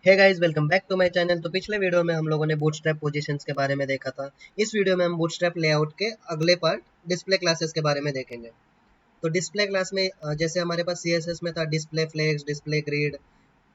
Hey guys, welcome back to my channel. तो पिछले video में हम लोगों ने बूटस्ट्रैप पोजीशंस के बारे में देखा था। इस वीडियो में हम बूटस्ट्रैप लेआउट के अगले पार्ट डिस्प्ले क्लासेस के बारे में देखेंगे। तो डिस्प्ले क्लास में जैसे हमारे पास सीएसएस में था display flex, display grid,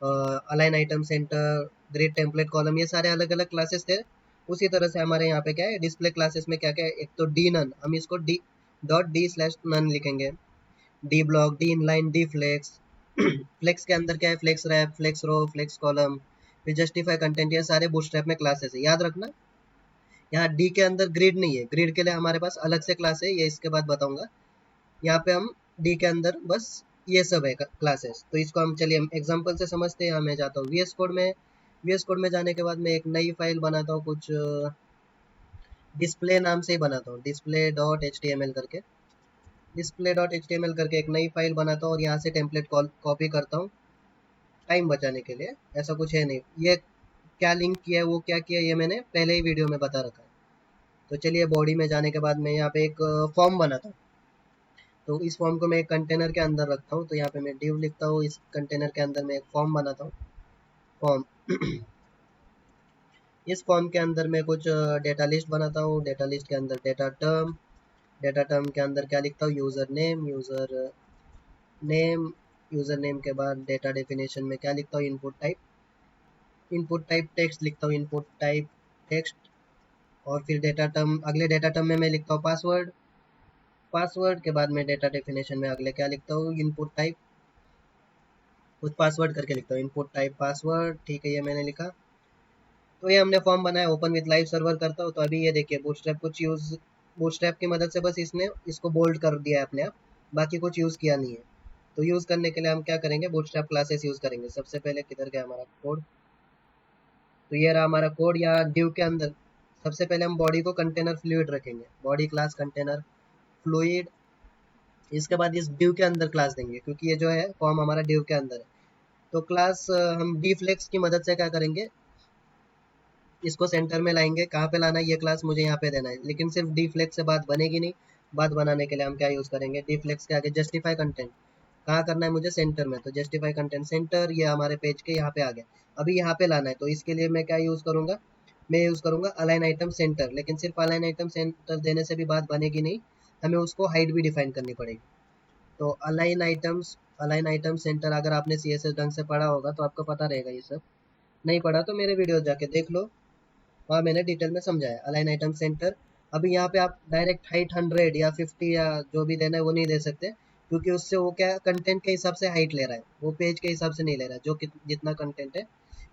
align item centre, grid template column, ये सारे अलग अलग क्लासेस थे। उसी तरह से हमारे यहाँ पे क्या है, डिस्प्ले क्लासेस में क्या क्या है, एक तो डी नन, हम इसको D dot D slash none लिखेंगे। D block, D inline, D flex. Flex के अंदर क्या है, flex wrap, flex row, flex column, फिर जस्टिफाई कंटेंट, ये सारे बूटस्ट्रैप में क्लासेस है, याद रखना। यहाँ डी के अंदर ग्रिड नहीं है, ग्रिड के लिए हमारे पास अलग से क्लास है, ये इसके बाद बताऊंगा। यहाँ पे हम डी के अंदर बस ये सब है क्लासेस। तो इसको हम चलिए हम एग्जांपल से समझते हैं। मैं जाता हूँ वीएस कोड में। वीएस कोड में जाने के बाद मैं एक नई फाइल बनाता हूँ, कुछ डिस्प्ले नाम से ही बनाता हूँ, display dot H T M L करके। Display dot H T M L करके एक नई फाइल बनाता हूँ और यहाँ से टेम्पलेट कॉपी करता हूँ टाइम बचाने के लिए। ऐसा कुछ है नहीं, ये क्या लिंक किया है, वो क्या किया है, ये मैंने पहले ही वीडियो में बता रखा है। तो चलिए बॉडी में जाने के बाद मैं यहाँ पे एक फॉर्म बनाता हूँ। तो इस फॉर्म को मैं एक कंटेनर के अंदर रखता हूँ। तो यहाँ पे मैं डिव लिखता हूँ, इस कंटेनर के अंदर मैं एक फॉर्म बनाता हूँ, फॉर्म। इस फॉर्म के अंदर मैं कुछ डेटा लिस्ट बनाता हूँ। डेटा लिस्ट के अंदर डेटा टर्म के अंदर क्या लिखता हूँ, नेम। यूज़र नेम के बाद डेटा डेफिनेशन में क्या लिखता हूँ, इनपुट टाइप टेक्स्ट लिखता हूँ, इनपुट टाइप टेक्स्ट। और फिर डेटा टर्म, अगले डेटा टर्म में मैं लिखता हूँ पासवर्ड। पासवर्ड के बाद मैं डेटा डेफिनेशन में अगले क्या लिखता हूँ, इनपुट टाइप, कुछ पासवर्ड करके लिखता हूँ, इनपुट टाइप पासवर्ड। ठीक है, ये मैंने लिखा। तो ये हमने फॉर्म बनाया, ओपन विथ लाइव सर्वर करता हूँ। तो अभी ये देखिए बूटस्ट्रैप की मदद से बस इसने इसको बोल्ड कर दिया है अपने आप, बाकी कुछ यूज़ किया नहीं है। तो यूज़ करने के लिए हम क्या करेंगे, बूटस्ट्रैप क्लासेस यूज़ करेंगे। सबसे पहले किधर गया हमारा कोड, तो ये रहा हमारा कोड। यहाँ डिव के अंदर सबसे पहले हम बॉडी को कंटेनर फ्लूइड रखेंगे, बॉडी क्लास कंटेनर फ्लूइड। इसके बाद इस डिव के अंदर क्लास देंगे, क्योंकि ये जो है फॉर्म हमारा डिव के अंदर है। तो क्लास हम डी फ्लेक्स की मदद से क्या करेंगे, इसको सेंटर में लाएंगे। कहाँ पे लाना है, ये क्लास मुझे यहाँ पे देना है, लेकिन सिर्फ डी फ्लेक्स से बात बनेगी नहीं। बात बनाने के लिए हम क्या यूज़ करेंगे, डी फ्लेक्स के आगे जस्टिफाई कंटेंट कहाँ करना है मुझे, सेंटर में। तो जस्टिफाई कंटेंट सेंटर, ये हमारे पेज के यहाँ पे आ गया। अभी यहाँ पे लाना है, तो इसके लिए मैं क्या यूज़ करूँगा, मैं यूज़ करूँगा अलाइन आइटम सेंटर। लेकिन सिर्फ अलाइन आइटम सेंटर देने से भी बात बनेगी नहीं, हमें उसको हाइट भी डिफाइन करनी पड़ेगी। तो अलाइन आइटम सेंटर, अगर आपने सी एस एस ढंग से पढ़ा होगा तो आपको पता रहेगा ये सब। नहीं पढ़ा तो मेरे वीडियो जाके देख लो, वहाँ मैंने डिटेल में समझाया अलाइन आइटम सेंटर। अभी यहाँ पे आप डायरेक्ट हाइट 100 या 50 या जो भी देना है वो नहीं दे सकते, क्योंकि उससे वो क्या कंटेंट के हिसाब से हाइट ले रहा है, वो पेज के हिसाब से नहीं ले रहा है। जो जितना कंटेंट है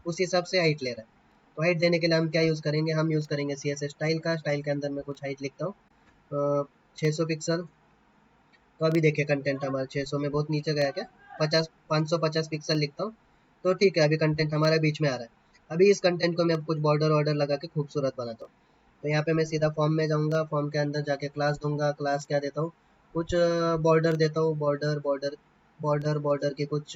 उस हिसाब से हाइट ले रहा है। तो हाइट देने के लिए हम क्या यूज़ करेंगे, हम यूज़ करेंगे सी एस एस स्टाइल का। स्टाइल के अंदर मैं कुछ हाइट लिखता हूँ, 600 पिक्सल। तो अभी देखिए कंटेंट हमारा 600 में बहुत नीचे गया क्या, 550 पिक्सल लिखता हूँ। तो ठीक है, अभी कंटेंट हमारा बीच में आ रहा है। अभी इस कंटेंट को मैं कुछ बॉर्डर वॉर्डर लगा के खूबसूरत बनाता हूँ। तो यहाँ पे मैं सीधा फॉर्म में जाऊँगा, फॉर्म के अंदर जाके क्लास दूंगा। क्लास क्या देता हूँ, कुछ बॉर्डर देता हूँ, बॉर्डर की कुछ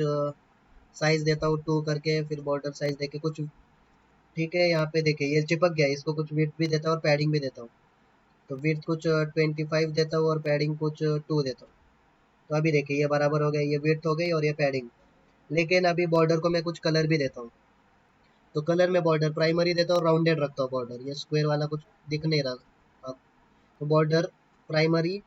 साइज देता हूँ 2 करके, फिर बॉर्डर साइज देके कुछ। ठीक है, यहाँ पे देखिए ये चिपक गया, इसको कुछ विड्थ भी देता हूँ और पैडिंग भी देता हूँ। तो विड्थ कुछ 25 देता हूँ और पैडिंग कुछ 2 देता हूँ। तो अभी देखिए ये बराबर हो गया, ये विड्थ हो गई और ये पैडिंग। लेकिन अभी बॉर्डर को मैं कुछ कलर भी देता हूँ। तो कलर में बॉर्डर प्राइमरी देता हूँ, राउंडेड रखता हूँ बॉर्डर, ये स्क्वायर वाला कुछ दिख नहीं रहा अब। तो बॉर्डर प्राइमरी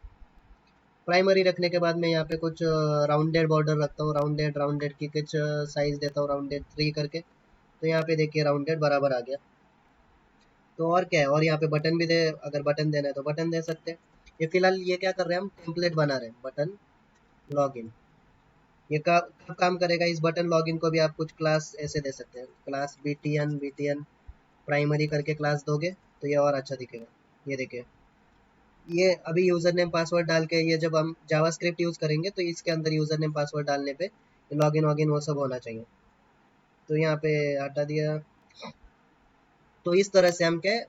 प्राइमरी रखने के बाद मैं यहाँ पे कुछ राउंडेड बॉर्डर रखता हूँ, राउंडेड की कुछ साइज देता हूँ, राउंडेड 3 करके। तो यहाँ पे देखिए राउंडेड बराबर आ गया। तो और क्या है, और यहाँ पे बटन भी दे, अगर बटन देना है तो बटन दे सकते हैं। ये फिलहाल ये क्या कर रहे हैं, हम टेम्पलेट बना रहे हैं, बटन लॉगिन। ये कब काम करेगा, इस बटन लॉगिन को भी आप कुछ क्लास ऐसे दे सकते हैं, क्लास btn प्राइमरी करके क्लास दोगे तो ये और अच्छा दिखेगा। ये देखिए, ये अभी यूज़र नेम पासवर्ड डाल के, ये जब हम जावास्क्रिप्ट यूज़ करेंगे तो इसके अंदर यूज़र नेम पासवर्ड डालने पे लॉगिन वॉगिन वो सब होना चाहिए। तो यहाँ पे हटा दिया। तो इस तरह से हम क्या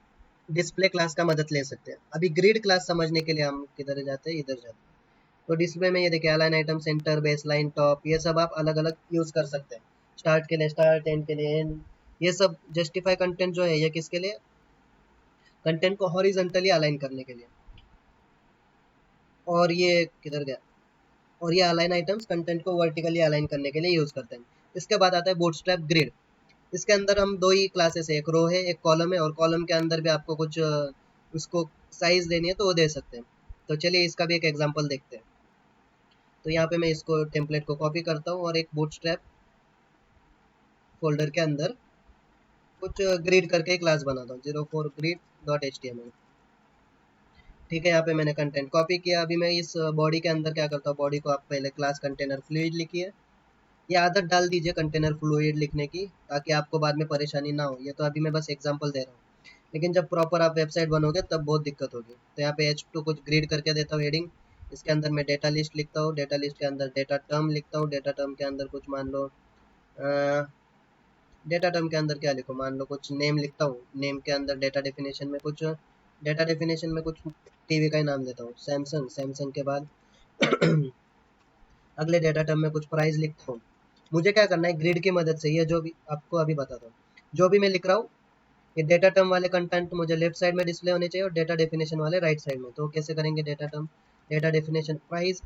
डिस्प्ले क्लास का मदद ले सकते हैं। अभी ग्रिड क्लास समझने के लिए हम किधर जाते हैं, इधर जाते हैं। तो डिस्प्ले में ये देखिए align item centre, base line, top, ये सब आप अलग अलग यूज़ कर सकते हैं। स्टार्ट के लिए स्टार्ट, एंड के लिए एंड। ये सब जस्टिफाई कंटेंट जो है ये किसके लिए, कंटेंट को हॉरिजॉन्टली अलाइन करने के लिए। और ये किधर गया, और ये अलाइन आइटम्स कंटेंट को वर्टिकली अलाइन करने के लिए यूज़ करते हैं। इसके बाद आता है बूटस्ट्रैप ग्रिड। इसके अंदर हम दो ही क्लासेस है, एक रो है एक कॉलम है, और कॉलम के अंदर भी आपको कुछ उसको साइज देनी है तो वो दे सकते हैं। तो चलिए इसका भी एक एग्जांपल देखते हैं। तो यहाँ पे मैं इसको टेम्पलेट को कॉपी करता हूँ और एक बूटस्ट्रैप फोल्डर के अंदर कुछ ग्रिड करके क्लास बनाता हूँ, 04grid.html। ठीक है, यहाँ पे मैंने कंटेंट कॉपी किया। अभी मैं इस बॉडी के अंदर क्या करता हूँ, बॉडी को आप पहले क्लास कंटेनर फ्लूइड लिखिए। ये आदत डाल दीजिए कंटेनर फ्लूइड लिखने की, ताकि आपको बाद में परेशानी ना हो। ये तो अभी मैं बस एग्जांपल दे रहा हूँ, लेकिन जब प्रॉपर आप वेबसाइट बनोगे तब बहुत दिक्कत होगी। तो यहाँ पे H2 कुछ ग्रिड करके देता हूँ हेडिंग। इसके अंदर मैं डेटा लिस्ट लिखता हूँ, डेटा लिस्ट के अंदर डेटा टर्म लिखता हूँ, डेटा टर्म के अंदर कुछ मान लो डेटा टर्म के अंदर क्या लिखो, मान लो कुछ नेम लिखता हूँ। नेम के अंदर डेटा डेफिनेशन में कुछ टीवी का ही नाम देता हूँ, सैमसंग। सैमसंग के बाद अगले डेटा टर्म में कुछ प्राइस लिखता हूँ। मुझे क्या करना है, ग्रिड की मदद से, ये जो भी आपको अभी बताता हूँ, जो भी मैं लिख रहा हूँ, ये डेटा टर्म वाले कंटेंट मुझे लेफ्ट साइड में डिस्प्ले होने चाहिए और डेटा डेफिनेशन वाले राइट साइड में। तो कैसे करेंगे, data term data definition price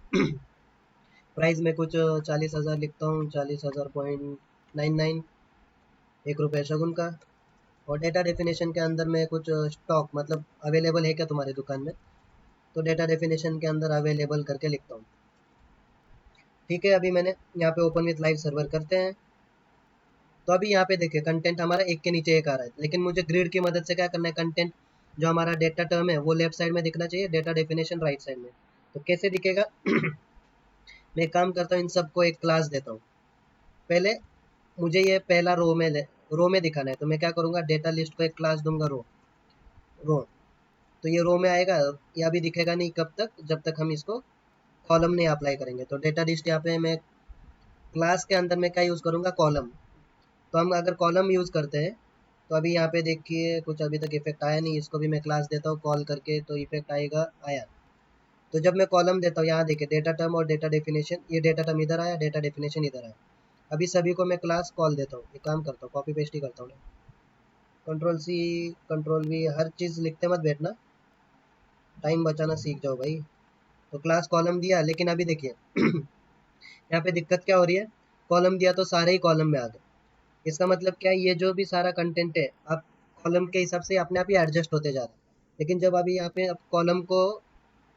price में कुछ 40,000 लिखता हूँ, 40,000.99, 1 रुपये शगुन का। और डेटा डेफिनेशन के अंदर में कुछ स्टॉक, मतलब अवेलेबल है क्या तुम्हारी दुकान में, तो डेटा डेफिनेशन के अंदर अवेलेबल करके लिखता हूँ। ठीक है, अभी मैंने यहाँ पे ओपन विथ लाइव सर्वर करते हैं। तो अभी यहाँ पे देखिए कंटेंट हमारा एक के नीचे एक आ रहा है, लेकिन मुझे ग्रिड की मदद से क्या करना है, कंटेंट जो हमारा डेटा टर्म है वो लेफ्ट साइड में दिखना चाहिए, डेटा डेफिनेशन राइट साइड में। तो कैसे दिखेगा मैं एक काम करता हूँ, इन सबको एक क्लास देता हूँ। पहले मुझे ये पहला रो में दिखाना है, तो मैं क्या करूँगा, डेटा लिस्ट को एक क्लास दूंगा रो रो। तो ये रो में आएगा, ये अभी दिखेगा नहीं, कब तक, जब तक हम इसको कॉलम नहीं अप्लाई करेंगे। तो डेटा लिस्ट यहाँ पे मैं क्लास के अंदर में क्या यूज़ करूँगा, कॉलम। तो हम अगर कॉलम यूज़ करते हैं, तो अभी यहाँ पे देखिए कुछ अभी तक इफेक्ट आया नहीं। इसको भी मैं क्लास देता हूँ कॉल करके, तो इफेक्ट आएगा, आया। तो जब मैं कॉलम देता हूँ, यहाँ देखिए डेटा टर्म और डेटा डेफिनेशन, ये डेटा टर्म इधर आया, डेटा डेफिनेशन इधर आया। अभी सभी को मैं क्लास कॉल देता हूँ, एक काम करता हूँ, कॉपी पेस्ट ही करता हूँ, कंट्रोल C कंट्रोल V, हर चीज़ लिखते मत बैठना, टाइम बचाना सीख जाओ भाई। तो क्लास कॉलम दिया, लेकिन अभी देखिए यहाँ पे दिक्कत क्या हो रही है, कॉलम दिया तो सारे ही कॉलम में आ गए। इसका मतलब क्या है, ये जो भी सारा कंटेंट है आप कॉलम के हिसाब से अपने आप ही एडजस्ट होते जा रहा है। लेकिन जब अभी यहाँ पे आप कॉलम को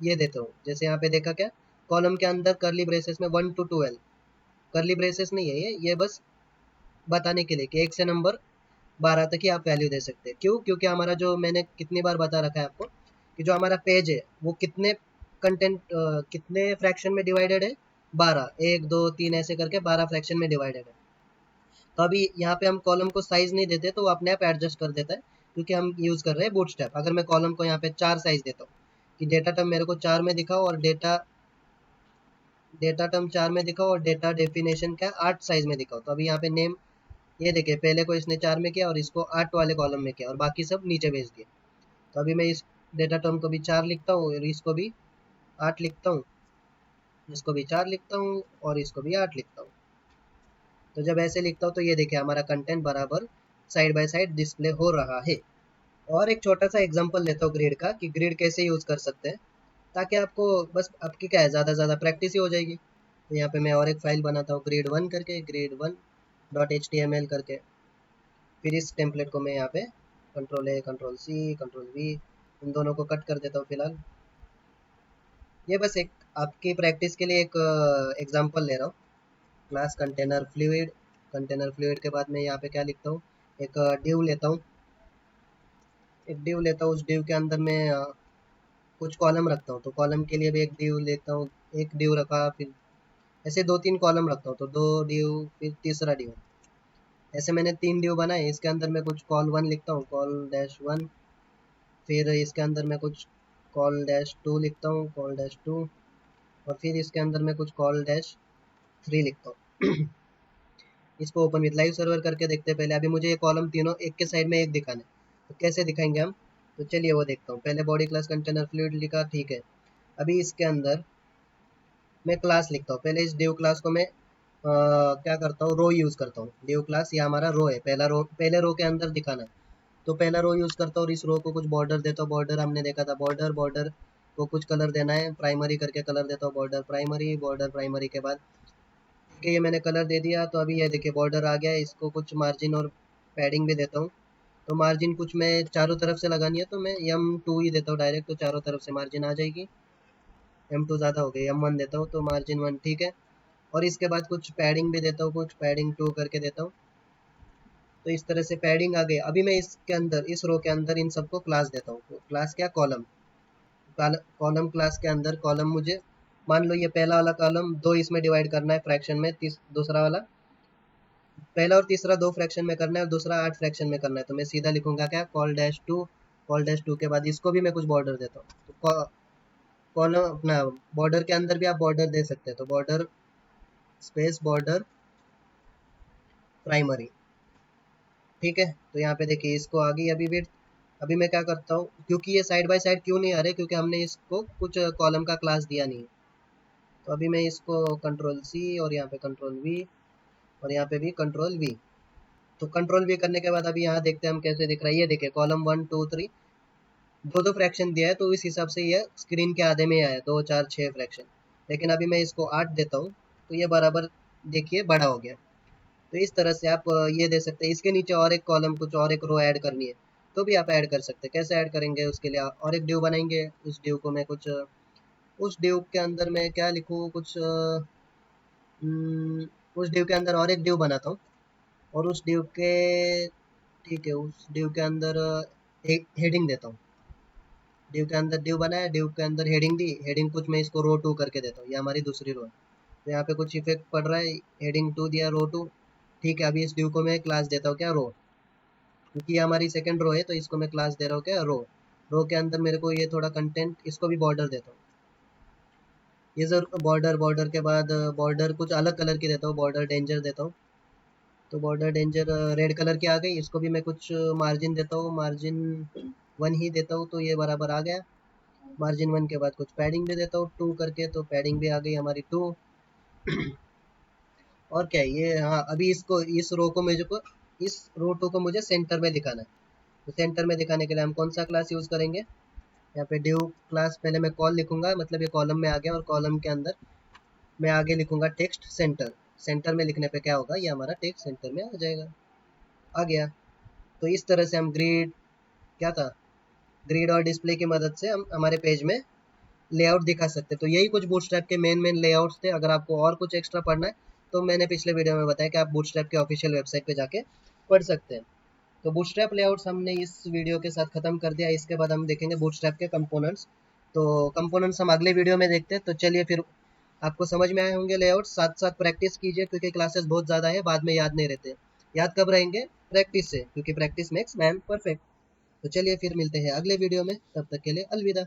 ये देते हो, जैसे यहाँ पे देखा क्या, कॉलम के अंदर करली ब्रेसेस में 1 to 12, करली ब्रेसेस नहीं है ये बस बताने के लिए कि 1 से नंबर 12 तक ही आप वैल्यू दे सकते हैं। क्यों, क्योंकि हमारा जो मैंने कितनी बार बता रखा है आपको कि जो हमारा पेज है वो कितने कंटेंट कितने फ्रैक्शन में डिवाइडेड है, 12, 1 2 3 ऐसे करके 12 फ्रैक्शन में डिवाइडेड है। तो अभी यहाँ पे हम कॉलम को साइज नहीं देते तो वो अपने आप एडजस्ट कर देता है, क्योंकि हम यूज़ कर रहे हैं बूटस्ट्रैप। अगर मैं कॉलम को यहाँ पे 4 साइज देता हूँ कि डेटा टर्म मेरे को 4 में दिखाओ और डेटा डेटा टर्म 4 में दिखाओ और डेटा डेफिनेशन का 8 साइज में दिखाओ। तो अभी यहाँ पे नेम, ये देखिए पहले को इसने 4 में किया और इसको 8 वाले कॉलम में किया और बाकी सब नीचे भेज दिए। तो अभी मैं इस डेटा टर्म को भी 4 लिखता हूँ और इसको भी 8 लिखता हूँ, इसको भी 4 लिखता हूँ और इसको भी 8 लिखता हूँ। तो जब ऐसे लिखता हूँ तो ये देखिए हमारा कंटेंट बराबर साइड बाय साइड डिस्प्ले हो रहा है। और एक छोटा सा एग्जांपल लेता हूँ ग्रिड का, कि ग्रिड कैसे यूज़ कर सकते हैं, ताकि आपको बस आपकी क्या है, ज़्यादा ज़्यादा प्रैक्टिस ही हो जाएगी। तो यहाँ पे मैं और एक फाइल बनाता हूँ grid1 करके, grid1.html करके। फिर इस टेम्पलेट को मैं यहाँ पे control A control C control V, इन दोनों को कट कर देता हूँ फिलहाल। ये बस एक आपकी प्रैक्टिस के लिए एक एग्जांपल ले रहा हूँ। क्लास कंटेनर फ्लूइड के बाद मैं यहाँ पे क्या लिखता हूँ, एक डिव लेता हूँ, उस डिव के अंदर मैं कुछ कॉलम रखता हूँ। तो कॉलम के लिए भी एक डिव लेता हूँ, एक डिव रखा, फिर ऐसे 2-3 कॉलम रखता हूँ, तो 2 डिव, फिर तीसरा डिव, ऐसे मैंने 3 डिव बनाए। इसके अंदर मैं कुछ कॉल 1 लिखता हूँ, कॉल-1, फिर इसके अंदर मैं कुछ कॉल-2 लिखता हूँ, कॉल-2, और फिर इसके अंदर मैं कुछ कॉल-3 लिखता हूँ। इसको ओपन विथ लाइव सर्वर करके देखते हैं पहले। अभी मुझे ये कॉलम तीनों एक के साइड में एक दिखाना है, तो कैसे दिखाएंगे हम, तो चलिए वो देखता हूँ। पहले बॉडी क्लास कंटेनर फ्लूइड लिखा, ठीक है। अभी इसके अंदर मैं क्लास लिखता हूँ। पहले इस डिव क्लास को मैं क्या करता हूँ, रो यूज़ करता हूँ। डिव क्लास ये हमारा रो है, पहले रो के अंदर दिखाना है, तो पहला रो यूज़ करता हूँ और इस रो को कुछ बॉर्डर देता हूँ। बॉर्डर हमने देखा था, बॉर्डर को कुछ कलर देना है, प्राइमरी करके कलर देता हूँ, बॉर्डर प्राइमरी के बाद ठीक है, ये मैंने कलर दे दिया। तो अभी ये देखिए बॉर्डर आ गया है, इसको कुछ मार्जिन और पैडिंग भी देता हूँ। तो मार्जिन कुछ मैं चारों तरफ से लगानी है तो मैं M2 ही देता हूँ डायरेक्ट, तो चारों तरफ से मार्जिन आ जाएगी। M2 ज़्यादा हो गई, M1 देता हूँ तो मार्जिन 1 ठीक है। और इसके बाद कुछ पैडिंग भी देता हूँ, कुछ पैडिंग 2 करके देता हूँ। तो इस तरह से पैडिंग आ गई। अभी मैं इसके अंदर, इस रो के अंदर इन सबको क्लास देता हूँ। तो क्लास क्या, कॉलम। कॉलम क्लास के अंदर कॉलम मुझे, मान लो ये पहला वाला कॉलम दो इसमें डिवाइड करना है फ्रैक्शन में, दूसरा वाला, पहला और तीसरा दो फ्रैक्शन में करना है और दूसरा 8 फ्रैक्शन में करना है। तो मैं सीधा लिखूंगा क्या, कॉल डैश टू के बाद इसको भी मैं कुछ बॉर्डर देता हूँ। तो कॉलम अपना बॉर्डर के अंदर भी आप बॉर्डर दे सकते हैं। तो बॉर्डर स्पेस बॉर्डर प्राइमरी, ठीक है। तो यहाँ पे देखिए इसको आ गई अभी विड्थ। अभी मैं क्या करता हूँ, क्योंकि ये साइड बाय साइड क्यों नहीं आ रहे, क्योंकि हमने इसको कुछ कॉलम का क्लास दिया नहीं है। तो अभी मैं इसको कंट्रोल C और यहाँ पे कंट्रोल V और यहाँ पे भी कंट्रोल V। तो कंट्रोल V करने के बाद अभी यहाँ देखते हैं हम कैसे दिख रहा है। ये देखिए कॉलम 1 2 3 दो दो फ्रैक्शन दिया है, तो इस हिसाब से ये स्क्रीन के आधे में आया, 2 4 6 फ्रैक्शन। लेकिन अभी मैं इसको 8 देता हूँ तो ये बराबर देखिए बड़ा हो गया। तो इस तरह से आप ये दे सकते हैं। इसके नीचे और एक कॉलम, कुछ और एक रो ऐड करनी है तो भी आप ऐड कर सकते हैं। कैसे ऐड करेंगे, उसके लिए और एक ड्यू बनाएंगे। उस ड्यू को मैं कुछ, उस ड्यू के अंदर मैं क्या लिखूँ, कुछ उस ड्यू के अंदर और एक ड्यू बनाता हूँ। और उस ड्यू के, ठीक है, उस ड्यू के अंदर एक हेडिंग देता हूँ। ड्यू के अंदर ड्यू बनाया, ड्यू के अंदर हेडिंग दी, हेडिंग कुछ मैं इसको रो 2 करके देता हूँ। ये हमारी दूसरी रो है। तो यहाँ पे कुछ इफेक्ट पड़ रहा है, हेडिंग 2 दिया, रो 2, ठीक है। अभी इस ड्यू को मैं क्लास देता हूँ क्या, रो, क्योंकि ये हमारी सेकंड रो है तो इसको मैं क्लास दे रहा हूँ क्या, रो। रो के अंदर मेरे को ये थोड़ा कंटेंट, इसको भी बॉर्डर देता हूँ। ये जरूर बॉर्डर, बॉर्डर के बाद बॉर्डर कुछ अलग कलर की देता हूँ, बॉर्डर डेंजर देता हूँ। तो बॉर्डर डेंजर रेड कलर की आ गई। इसको भी मैं कुछ मार्जिन देता हूँ, मार्जिन 1 ही देता हूँ तो ये बराबर आ गया। मार्जिन 1 के बाद कुछ पैडिंग भी देता हूँ 2 करके, तो पैडिंग भी आ गई हमारी 2। और क्या है ये, हाँ अभी इसको, इस रो को मुझे को, इस रो 2 को मुझे सेंटर में दिखाना है। तो सेंटर में दिखाने के लिए हम कौन सा क्लास यूज़ करेंगे, यहाँ पे ड्यू क्लास, पहले मैं कॉल लिखूंगा, मतलब ये कॉलम में आ गया और कॉलम के अंदर मैं आगे लिखूंगा टेक्स्ट सेंटर। सेंटर में लिखने पे क्या होगा, ये हमारा टेक्स्ट सेंटर में आ जाएगा, आ गया। तो इस तरह से हम ग्रिड, क्या था, ग्रिड और डिस्प्ले की मदद से हम हमारे पेज में लेआउट दिखा सकते हैं। तो यही कुछ बूटस्ट्रैप के मेन मेन लेआउट्स थे। अगर आपको और कुछ एक्स्ट्रा पढ़ना है तो मैंने पिछले वीडियो में बताया कि आप बूटस्ट्रैप के ऑफिशियल वेबसाइट पे जाके पढ़ सकते हैं। तो बूटस्ट्रैप लेआउट्स हमने इस वीडियो के साथ खत्म कर दिया। इसके बाद हम देखेंगे बूटस्ट्रैप के कंपोनेंट्स। तो कंपोनेंट्स हम अगले वीडियो में देखते हैं। तो चलिए फिर, आपको समझ में आए होंगे लेआउट, साथ साथ प्रैक्टिस कीजिए क्योंकि क्लासेस बहुत ज़्यादा है, बाद में याद नहीं रहते। याद कब रहेंगे, प्रैक्टिस से, क्योंकि प्रैक्टिस मेक्स मैन परफेक्ट। तो चलिए फिर मिलते हैं अगले वीडियो में, तब तक के लिए अलविदा।